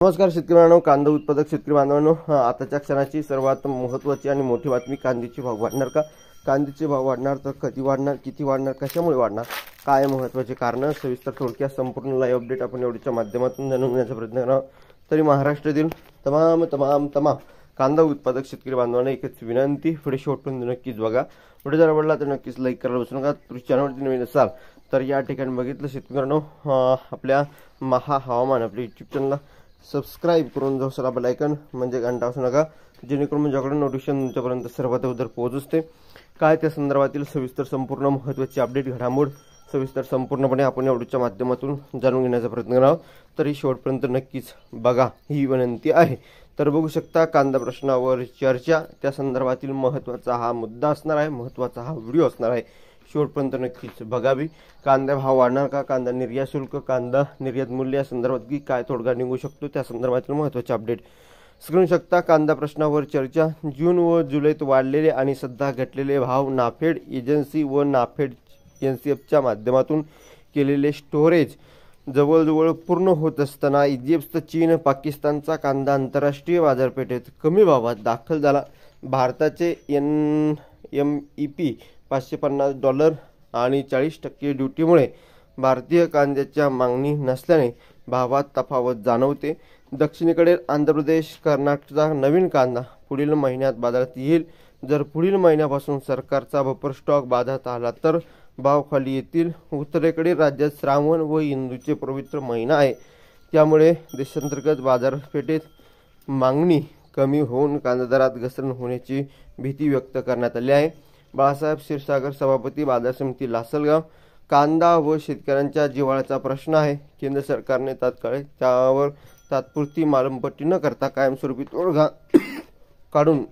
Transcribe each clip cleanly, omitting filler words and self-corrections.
नमस्कार शेतकरी बांधवांनो, कांदा उत्पादक शेतकरी बांधवांनो, आताच्या क्षणाची सर्वात महत्त्वाची आणि मोठी बातमी, कांद्याचे भाव वाढणार का? कांद्याचे भाव वाढणार तर कधी वाढणार, किती वाढणार, कशामुळे वाढणार, काय महत्त्वाचे कारण, सविस्तर थोडक्यात संपूर्ण लाईव्ह अपडेट आपण एवढीच्या माध्यमातून जाणून घेण्याचा प्रयत्न करणार आहोत। तरी महाराष्ट्रातील तमाम कांदा उत्पादक शेतकरी बांधवांना एकच विनंती, व्हिडिओ शेवटपर्यंत नक्कीच बघा। व्हिडिओ जर आवडला तर नक्कीच लाईक करायला विसरू नका। चॅनलवरती नवीन असाल तर या ठिकाणी बघितलं शेतकऱ्यांनो, आपल्या महा हवामान आपल्या यूट्यूब चॅनलला सबस्क्राइब करून जाऊ सर बेल आयकॉन म्हणजे घंटा वाजवू नका, जेणेकरून माझ्याकडे नोटिफिकेशन तुमच्यापर्यंत सर्वात अगोदर पोहोचते। काय त्या संदर्भातील सविस्तर संपूर्ण महत्त्वाची अपडेट घडामोड सविस्तर संपूर्णपणे आपण या व्हिडिओच्या माध्यमातून जाणून घेण्याचा प्रयत्न करणार आहोत। तरी शेवटपर्यंत नक्कीच बघा ही विनंती आहे। तर बघू शकता कांदा प्रश्नावर चर्चा, त्या संदर्भातील महत्त्वाचा हा मुद्दा असणार आहे, महत्त्वाचा हा व्हिडिओ असणार आहे, शेवटपर्यंत नक्कीच बघावी। कांदा भाव वाढणार का, कांदा निर्यात शुल्क, कांदा निर्यात मूल्य या संदर्भात की काय तोडगा निघू शकतो त्या संदर्भातील महत्त्वाचे अपडेट स्क्रीन शकता। कांदा प्रश्नावर चर्चा, जून व जुलैत वाढलेले आणि सध्या घटलेले भाव, नाफेड एजन्सी व नाफेड एनसीएफच्या माध्यमातून केलेले स्टोरेज जवळजवळ पूर्ण होत असताना इजिप्त, चीन, पाकिस्तानचा कांदा आंतरराष्ट्रीय बाजारपेठेत कमी भावात दाखल झाला। भारताचे NMEP $550 आणि 40% ड्युटीमुळे भारतीय कांद्याच्या मागणी नसल्याने भावात तफावत जाणवते। दक्षिणेकडे आंध्र प्रदेश, कर्नाटकचा नवीन कांदा पुढील महिन्यात बाजारात येईल। जर पुढील महिन्यापासून सरकारचा बफर स्टॉक बाजारात आला तर भाव खाली येतील। उत्तरेकडील राज्यात श्रावण व हिंदूचे पवित्र महिना आहे, त्यामुळे देशांतर्गत बाजारपेठेत मागणी कमी होऊन कांदा दरात घसरण होण्याची भीती व्यक्त करण्यात आली आहे। बाळासाहेब क्षीरसागर, सभापती, बाजार समिती, लासलगाव। कांदा व शेतकऱ्यांच्या जिव्हाळ्याचा प्रश्न आहे, केंद्र सरकारने तात्काळ त्यावर तात्पुरती मालमपट्टी न करता कायमस्वरूपी तोडगा काढून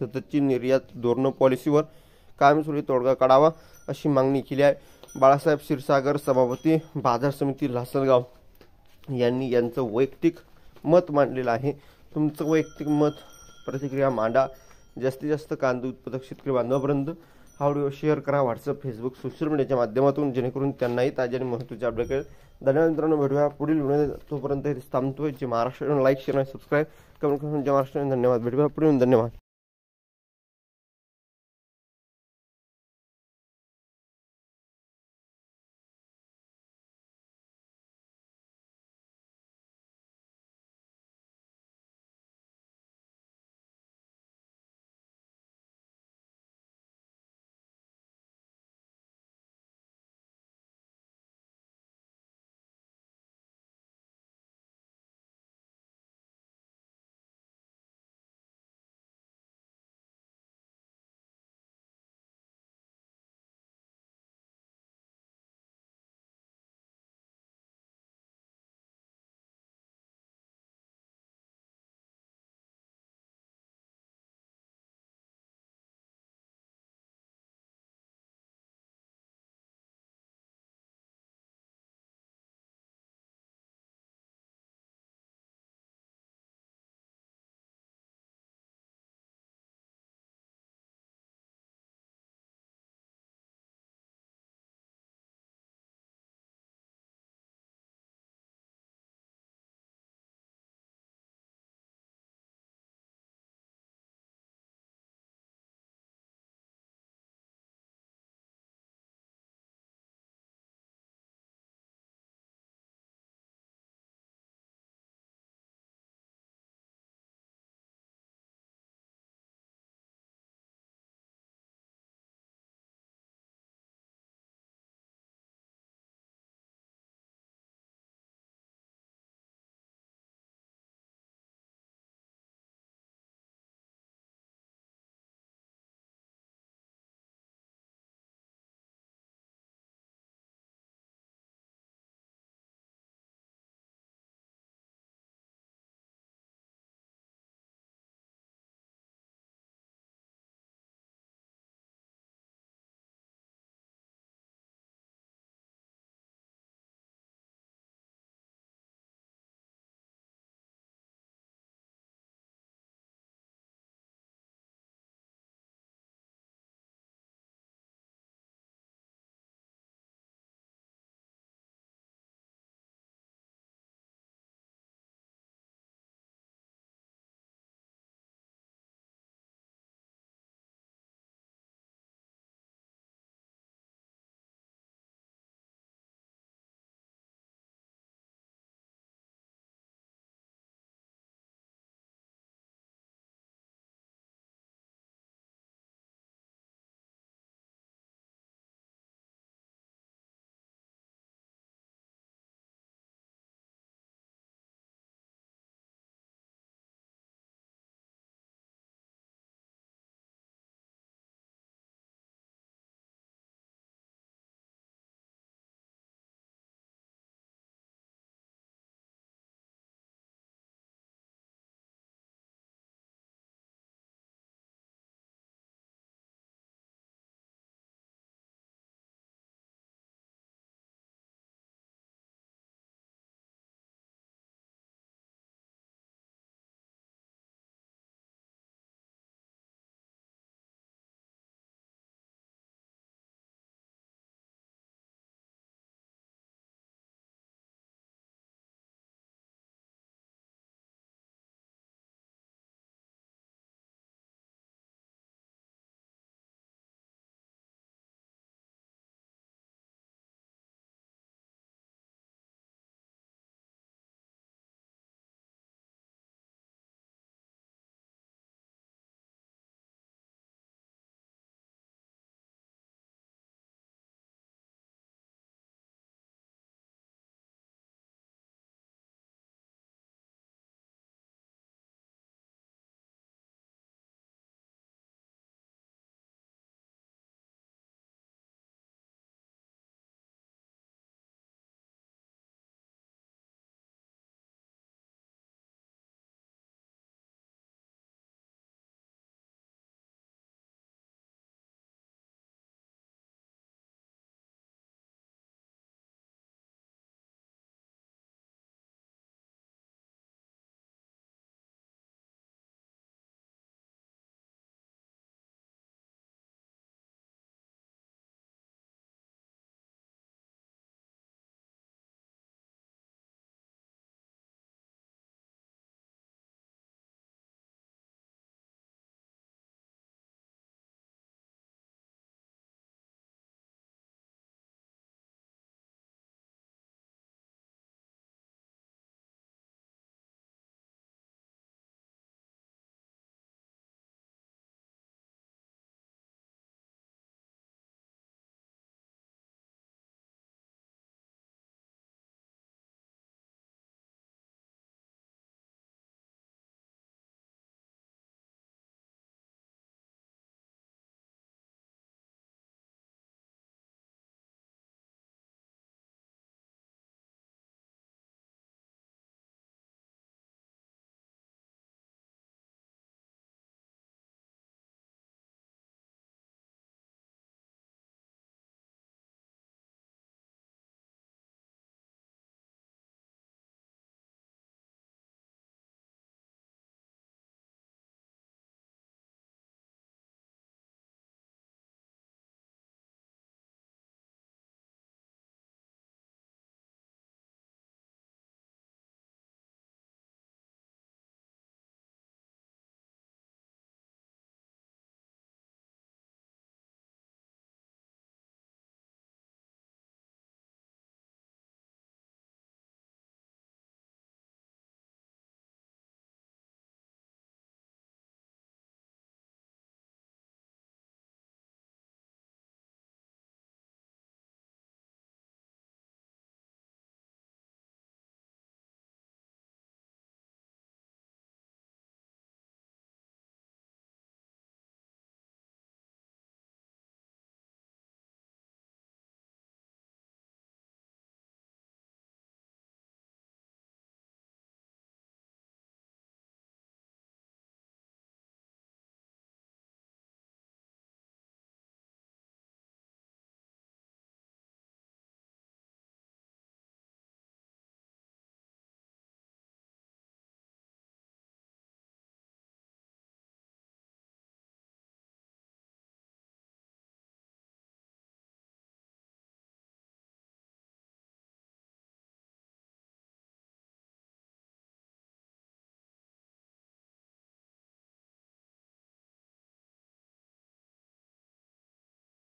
सततची निर्यात धोरण पॉलिसीवर कायमस्वरूपी तोडगा काढावा अशी मागणी केली आहे। बाळासाहेब क्षीरसागर, सभापती, बाजार समिती, लासलगाव यांनी यांचं वैयक्तिक मत मांडलेलं आहे। तुमचं वैयक्तिक मत, प्रतिक्रिया मांडा। जास्तीत जास्त कांदा उत्पादक शेतकरी बांधवांपर्यंत हा व्हिडिओ शेअर करा, व्हॉट्सअप, फेसबुक, सोशल मीडियाच्या माध्यमातून, जेणेकरून त्यांनाही ताजे आणि महत्त्वाचे अपडेट कळेल। धन्यवाद मित्रांनो, भेटूया पुढील व्हिडिओ, तोपर्यंत थांबतोय। जे महाराष्ट्र लाईक, शेअर आणि सबस्क्राईब कमेंट करून, जे महाराष्ट्र धन्यवाद, भेटूया पुढील, धन्यवाद।